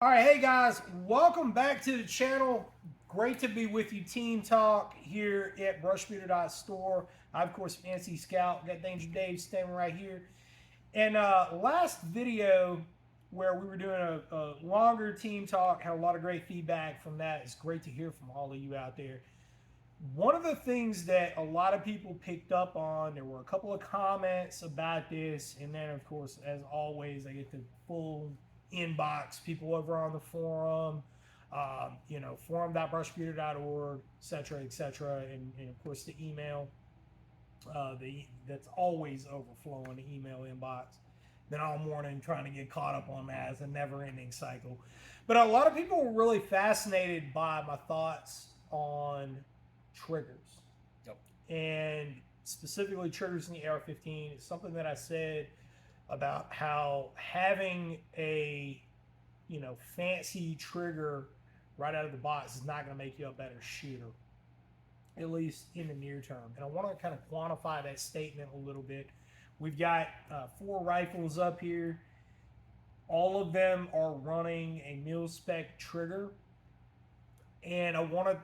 All right, hey guys, welcome back to the channel. Great to be with you, Team Talk here at brushbeater.store. I, of course, Fancy Scout, got Danger Dave standing right here. And last video where we were doing a longer team talk, had a lot of great feedback from that. It's great to hear from all of you out there. One of the things that a lot of people picked up on, there were a couple of comments about this, and then, of course, as always, I get the full inbox, people over on the forum, forum.brushbeater.org, et cetera, and of course the email, that's always overflowing, the email inbox. Been all morning trying to get caught up on that as a never-ending cycle. But a lot of people were really fascinated by my thoughts on triggers, Yep. and specifically triggers in the AR-15. It's something that I said about how having a fancy trigger right out of the box is not going to make you a better shooter, at least in the near term. And I want to kind of quantify that statement a little bit. We've got 4 rifles up here. All of them are running a mil-spec trigger, and I want to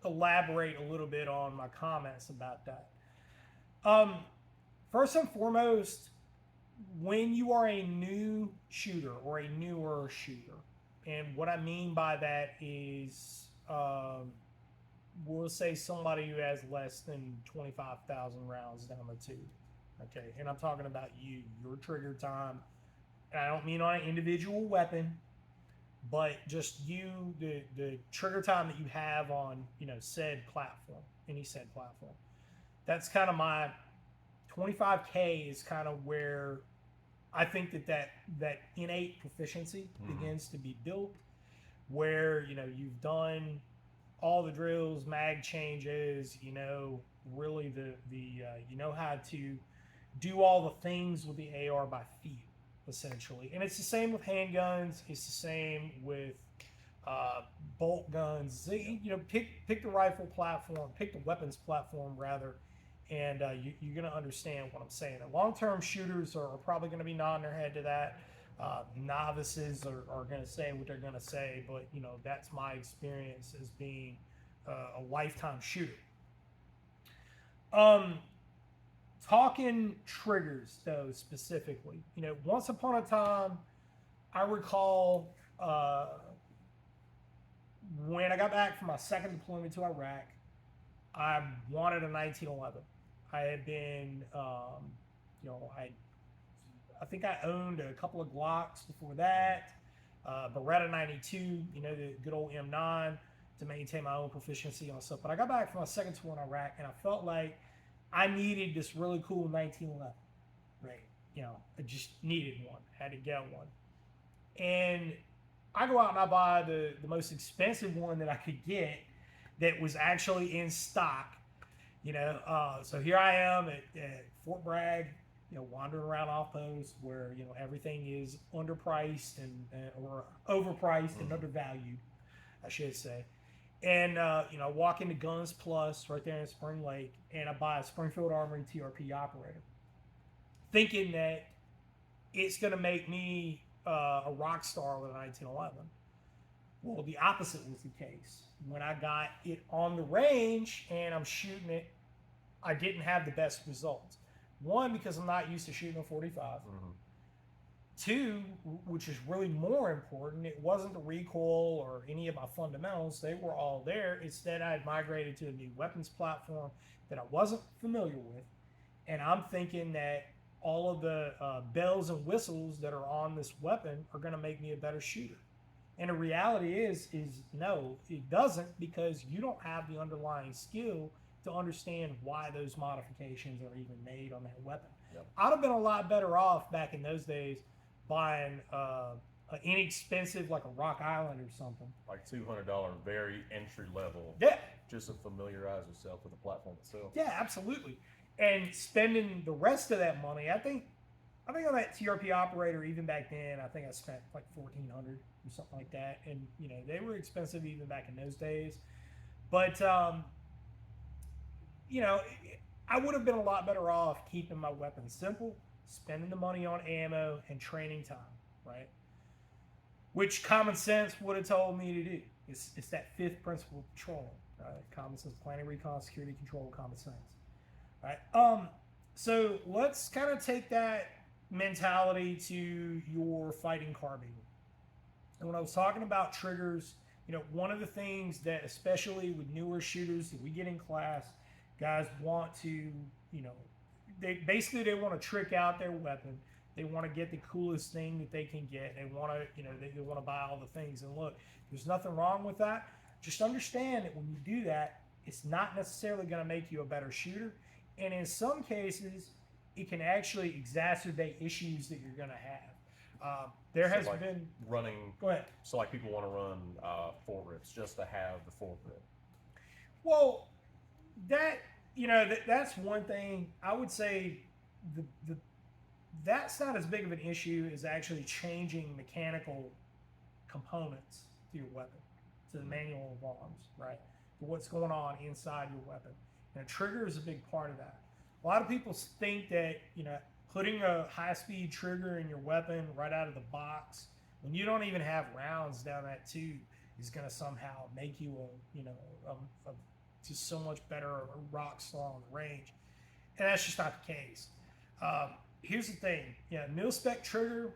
elaborate a little bit on my comments about that. Um, First and foremost, when you are a new shooter or a newer shooter, and what I mean by that is, we'll say somebody who has less than 25,000 rounds down the tube. Okay, and I'm talking about your trigger time. And I don't mean on an individual weapon, but just the trigger time that you have on said platform, any said platform. That's kind of my 25K is kind of where I think that innate proficiency begins to be built, where you've done all the drills, mag changes, really you know how to do all the things with the AR by feel, essentially. And it's the same with handguns. It's the same with bolt guns. Pick the rifle platform, pick the weapons platform rather, and you're going to understand what I'm saying. Long-term shooters are probably going to be nodding their head to that. Novices are going to say what they're going to say, but that's my experience as being a lifetime shooter. Um, Talking triggers though specifically, once upon a time, I recall when I got back from my second deployment to Iraq, I wanted a 1911. I had been, I think I owned a couple of Glocks before that, Beretta 92, the good old M9 to maintain my own proficiency on stuff. But I got back from my second tour in Iraq, and I felt like I needed this really cool 1911, right? I just needed one, had to get one. And I go out and I buy the most expensive one that I could get that was actually in stock. So here I am at Fort Bragg, wandering around off post where everything is underpriced or overpriced and undervalued, I should say. And I walk into Guns Plus right there in Spring Lake, and I buy a Springfield Armory TRP operator, thinking that it's going to make me a rock star with a 1911. Well, the opposite was the case. When I got it on the range and I'm shooting it, I didn't have the best results. One, because I'm not used to shooting a 45. Two, which is really more important, it wasn't the recoil or any of my fundamentals. They were all there. Instead, I had migrated to a new weapons platform that I wasn't familiar with. And I'm thinking that all of the bells and whistles that are on this weapon are going to make me a better shooter. And the reality is no, it doesn't, because you don't have the underlying skill to understand why those modifications are even made on that weapon. Yep. I'd have been a lot better off back in those days buying an inexpensive, like a Rock Island or something. Like $200, very entry level. Yeah. Just to familiarize yourself with the platform itself. Yeah, absolutely. And spending the rest of that money, I think on that TRP operator, even back then, I think I spent like $1,400 or something like that. And they were expensive even back in those days. But I would have been a lot better off keeping my weapons simple, spending the money on ammo and training time, right? which common sense would have told me to do. It's that fifth principle of patrol, right? Common sense, planning, recon, security, control, common sense, right? So let's kind of take that mentality to your fighting carbine. And when I was talking about triggers, one of the things that, especially with newer shooters that we get in class, guys want to, they want to trick out their weapon. They want to get the coolest thing that they can get. They want to, they want to buy all the things. And look, there's nothing wrong with that. Just understand that when you do that, it's not necessarily going to make you a better shooter. And in some cases, it can actually exacerbate issues that you're going to have. There has been running. Go ahead. So like people want to run foregrips just to have the foregrip. Well, that's one thing. I would say that's not as big of an issue as actually changing mechanical components to your weapon, to the manual of arms, right? To what's going on inside your weapon. And a trigger is a big part of that. A lot of people think that, putting a high-speed trigger in your weapon right out of the box, when you don't even have rounds down that tube, is going to somehow make you just so much better a rock star on the range. And that's just not the case. Here's the thing. Mil-spec trigger,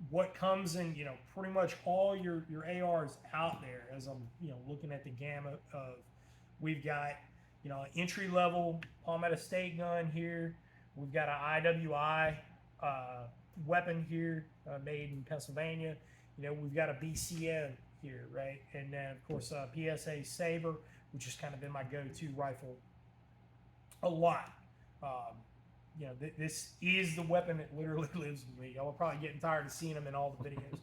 what comes in, pretty much all your ARs out there, as I'm, looking at the gamut of, we've got, an entry-level Palmetto State gun here. We've got an IWI weapon here made in Pennsylvania. We've got a BCM here, right? And then, of course, PSA Saber, which has kind of been my go-to rifle a lot. This is the weapon that literally lives with me. Y'all are probably getting tired of seeing them in all the videos.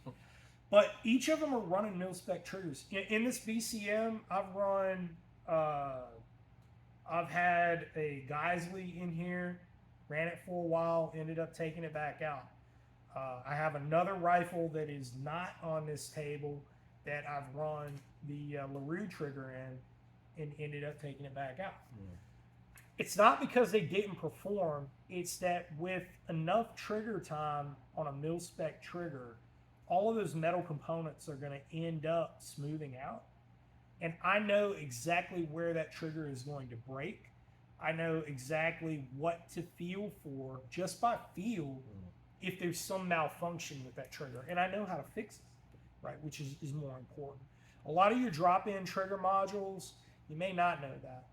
But each of them are running mil-spec triggers. In this BCM, I've had a Geisley in here. Ran it for a while, ended up taking it back out. I have another rifle that is not on this table that I've run the LaRue trigger in and ended up taking it back out. Mm. It's not because they didn't perform, it's that with enough trigger time on a mil-spec trigger, all of those metal components are going to end up smoothing out. And I know exactly where that trigger is going to break. I know exactly what to feel for just by feel if there's some malfunction with that trigger. And I know how to fix it, right, which is more important. A lot of your drop-in trigger modules, you may not know that.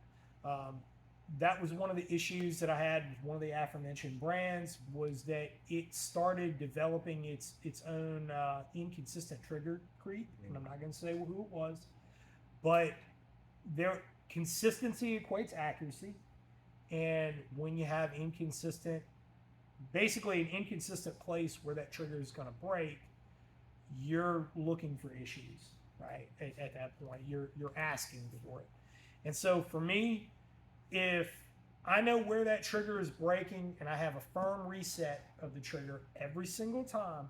That was one of the issues that I had with one of the aforementioned brands, was that it started developing its own inconsistent trigger creep. And I'm not going to say who it was, but their consistency equates accuracy. And when you have basically an inconsistent place where that trigger is going to break, you're looking for issues, right? At that point, you're asking for it. And so for me, if I know where that trigger is breaking and I have a firm reset of the trigger every single time,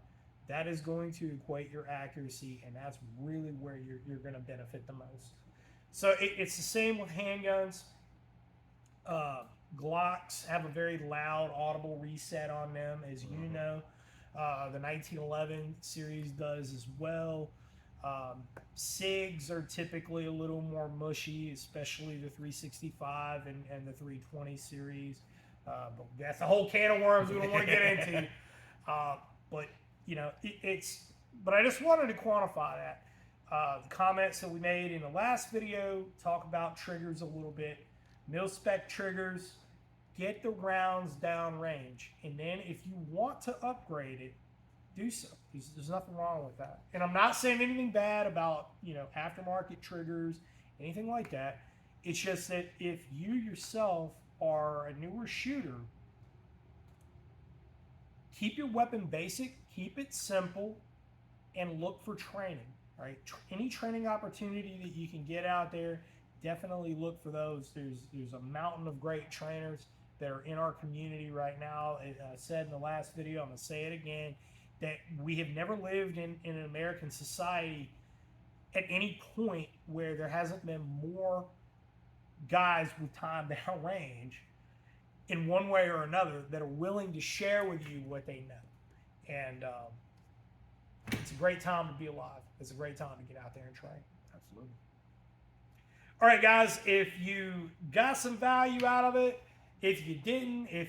that is going to equate your accuracy, and that's really where you're going to benefit the most. So it's the same with handguns. Glocks have a very loud, audible reset on them, as you know. The 1911 series does as well. SIGs are typically a little more mushy, especially the 365 and the 320 series. But that's a whole can of worms we don't want to get into. But but I just wanted to quantify that. The comments that we made in the last video talk about triggers a little bit. Mil-spec triggers, get the rounds down range. And then if you want to upgrade it, do so. There's nothing wrong with that. And I'm not saying anything bad about, aftermarket triggers, anything like that. It's just that if you yourself are a newer shooter, keep your weapon basic, keep it simple, and look for training, right? Any training opportunity that you can get out there, definitely look for those. There's a mountain of great trainers that are in our community right now. As I said in the last video, I'm going to say it again, that we have never lived in an American society at any point where there hasn't been more guys with time down range in one way or another that are willing to share with you what they know. And It's a great time to be alive. It's a great time to get out there and train. Absolutely. All right, guys, if you got some value out of it, if you didn't, if,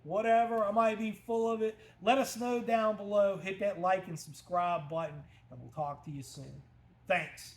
whatever, I might be full of it, let us know down below. Hit that like and subscribe button, and we'll talk to you soon. Thanks.